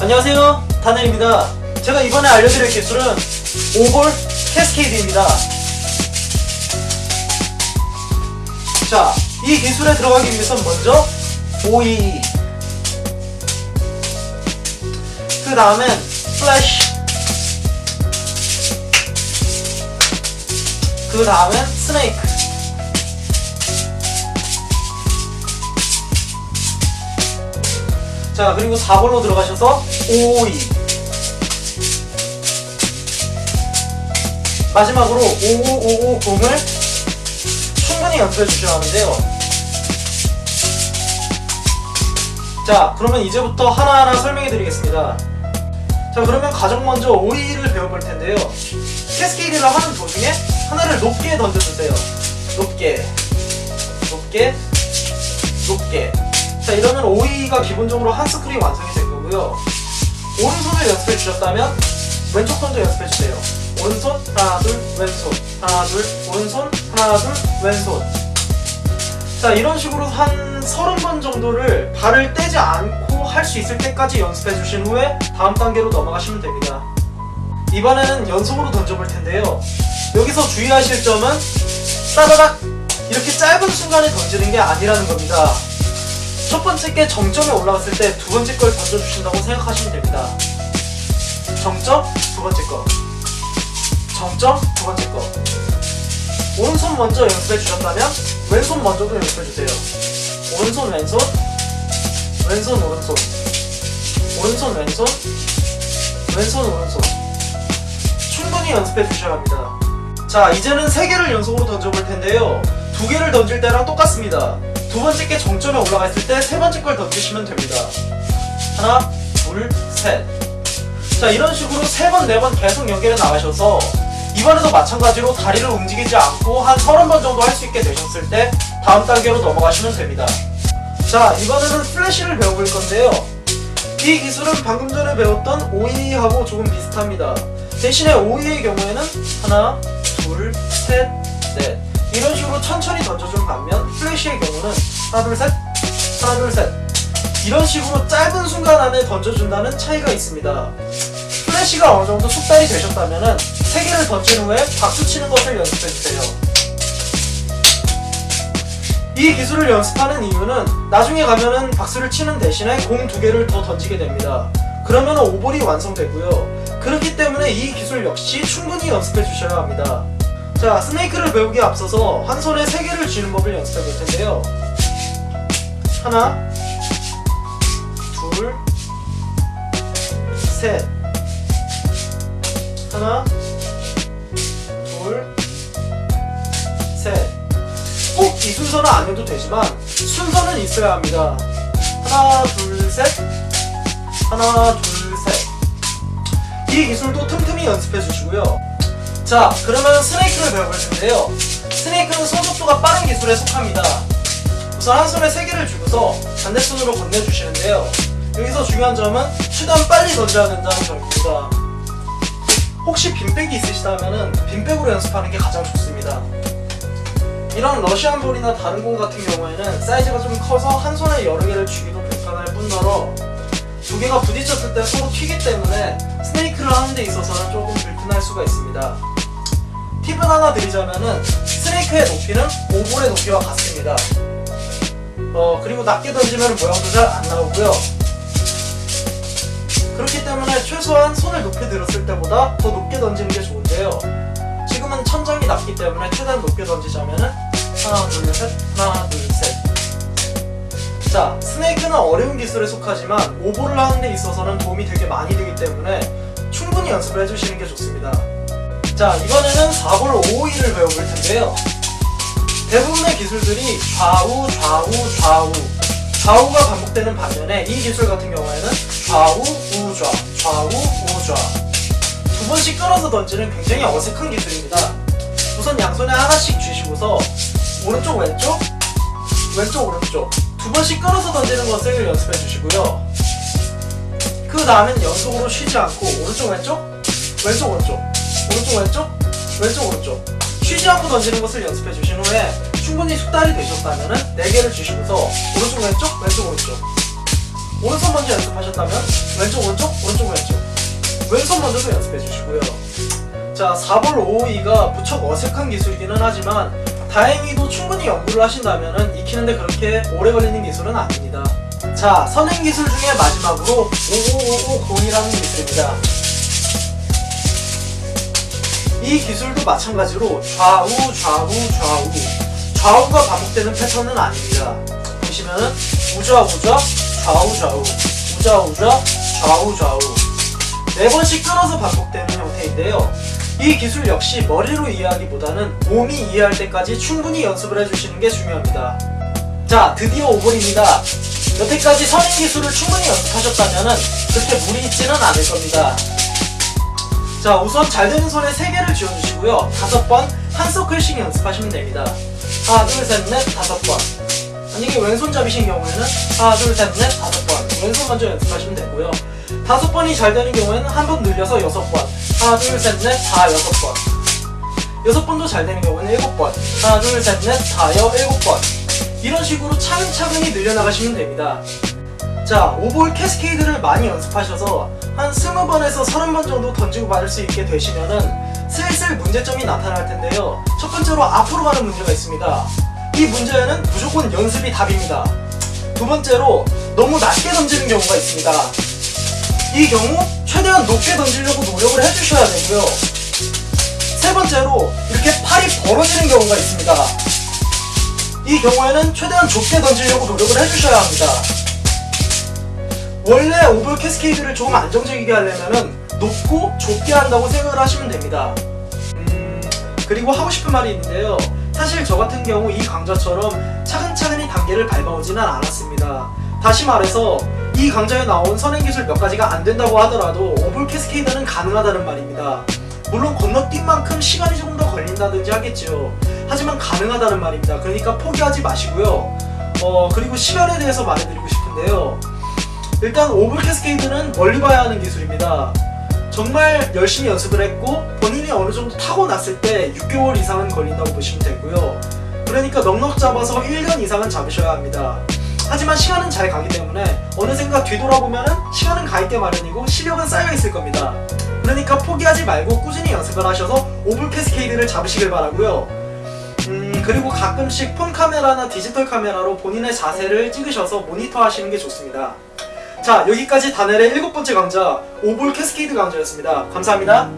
안녕하세요, 다넬입니다. 제가 이번에 알려드릴 기술은 오볼 캐스케이드입니다. 자, 이 기술에 들어가기 위해선 먼저 OEE, 그 다음엔 플래시, 그 다음엔 스네이크, 자, 그리고 4번으로 들어가셔서 OE, 마지막으로 5550을 충분히 연습해 주셔야 하는데요. 자, 그러면 이제부터 하나하나 설명해 드리겠습니다. 자, 그러면 가장 먼저 OE를 배워볼 텐데요. 캐스케이드를 하는 도중에 하나를 높게 던져주세요. 높게, 높게, 높게. 자, 이러면 OE가 기본적으로 한 스크린 완성이 된 거고요. 오른손을 연습해 주셨다면 왼쪽 손도 연습해 주세요. 오른손, 하나, 둘, 왼손, 하나, 둘, 오른손, 하나, 둘, 왼손. 자, 이런 식으로 한 30번 정도를 발을 떼지 않고 할 수 있을 때까지 연습해 주신 후에 다음 단계로 넘어가시면 됩니다. 이번에는 연속으로 던져볼 텐데요. 여기서 주의하실 점은 따다닥 이렇게 짧은 순간에 던지는 게 아니라는 겁니다. 첫 번째 게 정점에 올라갔을 때 두 번째 걸 던져주신다고 생각하시면 됩니다. 정점, 두 번째 거. 정점, 두 번째 거. 오른손 먼저 연습해 주셨다면 왼손 먼저도 연습해 주세요. 오른손, 왼손, 왼손, 오른손, 오른손, 왼손, 왼손, 오른손. 충분히 연습해 주셔야 합니다. 자, 이제는 3개를 연속으로 던져볼 텐데요. 2개를 던질 때랑 똑같습니다. 두 번째 게 정점에 올라가 있을 때 세 번째 걸 던지시면 됩니다. 하나, 둘, 셋. 자, 이런 식으로 3번, 4번 계속 연결해 나가셔서 이번에도 마찬가지로 다리를 움직이지 않고 한 30번 정도 할 수 있게 되셨을 때 다음 단계로 넘어가시면 됩니다. 자, 이번에는 플래시를 배워볼 건데요. 이 기술은 방금 전에 배웠던 OE하고 조금 비슷합니다. 대신에 OE의 경우에는 하나, 둘, 셋, 넷 이런 식으로 천천히 던져준 반면 플래시의 경우는 하나, 둘, 셋, 하나, 둘, 셋 이런 식으로 짧은 순간 안에 던져준다는 차이가 있습니다. 플래시가 어느 정도 숙달이 되셨다면 3개를 던진 후에 박수 치는 것을 연습해주세요. 이 기술을 연습하는 이유는 나중에 가면은 박수를 치는 대신에 공 2개를 더 던지게 됩니다. 그러면 오볼이 완성되고요. 그렇기 때문에 이 기술 역시 충분히 연습해 주셔야 합니다. 자, 스네이크를 배우기에 앞서서 한 손에 3개를 쥐는 법을 연습해 볼 텐데요. 하나, 둘, 셋. 하나, 둘, 셋. 꼭 이 순서는 안 해도 되지만 순서는 있어야 합니다. 하나, 둘, 셋. 하나, 둘, 셋. 이 기술도 틈틈이 연습해 주시고요. 자, 그러면 스네이크를 배워볼 텐데요. 스네이크는 손속도가 빠른 기술에 속합니다. 우선 한 손에 3개를 쥐고서 반대손으로 건네주시는데요. 여기서 중요한 점은 최대한 빨리 던져야 된다는 점입니다. 혹시 빈백이 있으시다면 빈백으로 연습하는 게 가장 좋습니다. 이런 러시안 볼이나 다른 공 같은 경우에는 사이즈가 좀 커서 한 손에 여러 개를 쥐기도 불편할 뿐더러 2개가 부딪혔을 때 서로 튀기 때문에 스네이크를 하는 데 있어서는 조금 불편할 수가 있습니다. 팁을 하나 드리자면은 스네이크의 높이는 오볼의 높이와 같습니다. 그리고 낮게 던지면 모양도 잘 안 나오고요. 그렇기 때문에 최소한 손을 높이 들었을 때보다 더 높게 던지는 게 좋은데요. 지금은 천장이 낮기 때문에 최대한 높게 던지자면은 하나, 둘, 셋, 하나, 둘, 셋. 자, 스네이크는 어려운 기술에 속하지만 오볼을 하는 데 있어서는 도움이 되게 많이 되기 때문에 충분히 연습을 해주시는 게 좋습니다. 자, 이번에는 4볼 OE를 배워볼 텐데요. 대부분의 기술들이 좌우, 좌우, 좌우, 좌우가 반복되는 반면에 이 기술 같은 경우에는 좌우, 우좌, 좌우, 우좌 2번씩 끊어서 던지는 굉장히 어색한 기술입니다. 우선 양손에 하나씩 쥐시고서 오른쪽, 왼쪽, 왼쪽, 오른쪽 2번씩 끊어서 던지는 것을 연습해 주시고요. 그 다음엔 연속으로 쉬지 않고 오른쪽, 왼쪽, 왼쪽, 오른쪽, 오른쪽, 왼쪽, 왼쪽, 오른쪽 쉬지 않고 던지는 것을 연습해 주신 후에 충분히 숙달이 되셨다면 4개를 주시고서 오른쪽, 왼쪽, 왼쪽, 오른쪽 오른손 먼저 연습하셨다면 왼쪽 오른쪽 오른쪽 왼쪽 왼손 먼저도 연습해 주시고요. 자, 4볼 552가 무척 어색한 기술이기는 하지만 다행히도 충분히 연구를 하신다면 익히는데 그렇게 오래 걸리는 기술은 아닙니다. 자, 선행 기술 중에 마지막으로 5555공이라는 기술입니다. 이 기술도 마찬가지로 좌우 좌우 좌우 좌우가 반복되는 패턴은 아닙니다. 보시면은 우좌 우좌 좌우 좌우 우좌 우좌 좌우 좌우 4번씩 끊어서 반복되는 형태인데요. 이 기술 역시 머리로 이해하기보다는 몸이 이해할 때까지 충분히 연습을 해주시는 게 중요합니다. 자, 드디어 5볼입니다. 여태까지 선행 기술을 충분히 연습하셨다면 그렇게 무리 있지는 않을 겁니다. 자, 우선 잘 되는 손에 3개를 쥐어주시고요. 5번 한 서클씩 연습하시면 됩니다. 하나 둘 셋 넷 5번. 만약에 왼손잡이신 경우에는 하나 둘 셋 넷 5번 왼손 먼저 연습하시면 되고요. 5번이 잘 되는 경우에는 한 번 늘려서 6번 하나 둘 셋 넷 다 6번 6번도 잘 되는 경우는 7번 하나 둘 셋 넷 다여 7번 이런 식으로 차근차근히 늘려나가시면 됩니다. 자, 5볼 캐스케이드를 많이 연습하셔서 한 20번에서 30번 정도 던지고 받을 수 있게 되시면은 슬슬 문제점이 나타날 텐데요. 첫 번째로 앞으로 가는 문제가 있습니다. 이 문제는 무조건 연습이 답입니다. 두 번째로 너무 낮게 던지는 경우가 있습니다. 이 경우 최대한 높게 던지려고 노력을 해주셔야 되고요. 세 번째로 이렇게 팔이 벌어지는 경우가 있습니다. 이 경우에는 최대한 좁게 던지려고 노력을 해주셔야 합니다. 원래 5볼 캐스케이드를 조금 안정적이게 하려면 높고 좁게 한다고 생각을 하시면 됩니다. 그리고 하고 싶은 말이 있는데요. 사실 저 같은 경우 이 강좌처럼 차근차근히 단계를 밟아오지는 않았습니다. 다시 말해서 이 강좌에 나온 선행기술 몇 가지가 안 된다고 하더라도 5볼 캐스케이드는 가능하다는 말입니다. 물론 건너뛴 만큼 시간이 조금 더 걸린다든지 하겠죠. 하지만 가능하다는 말입니다. 그러니까 포기하지 마시고요. 그리고 시간에 대해서 말해드리고 싶은데요. 일단 5볼 캐스케이드는 멀리 봐야 하는 기술입니다. 정말 열심히 연습을 했고 본인이 어느 정도 타고났을 때 6개월 이상은 걸린다고 보시면 되고요. 그러니까 넉넉 잡아서 1년 이상은 잡으셔야 합니다. 하지만 시간은 잘 가기 때문에 어느샌가 뒤돌아보면은 시간은 가 있게 마련이고 실력은 쌓여 있을 겁니다. 그러니까 포기하지 말고 꾸준히 연습을 하셔서 5볼 캐스케이드를 잡으시길 바라고요. 그리고 가끔씩 폰 카메라나 디지털 카메라로 본인의 자세를 찍으셔서 모니터 하시는 게 좋습니다. 자, 여기까지 다넬의 7번째 강좌 5볼 캐스케이드 강좌였습니다. 감사합니다.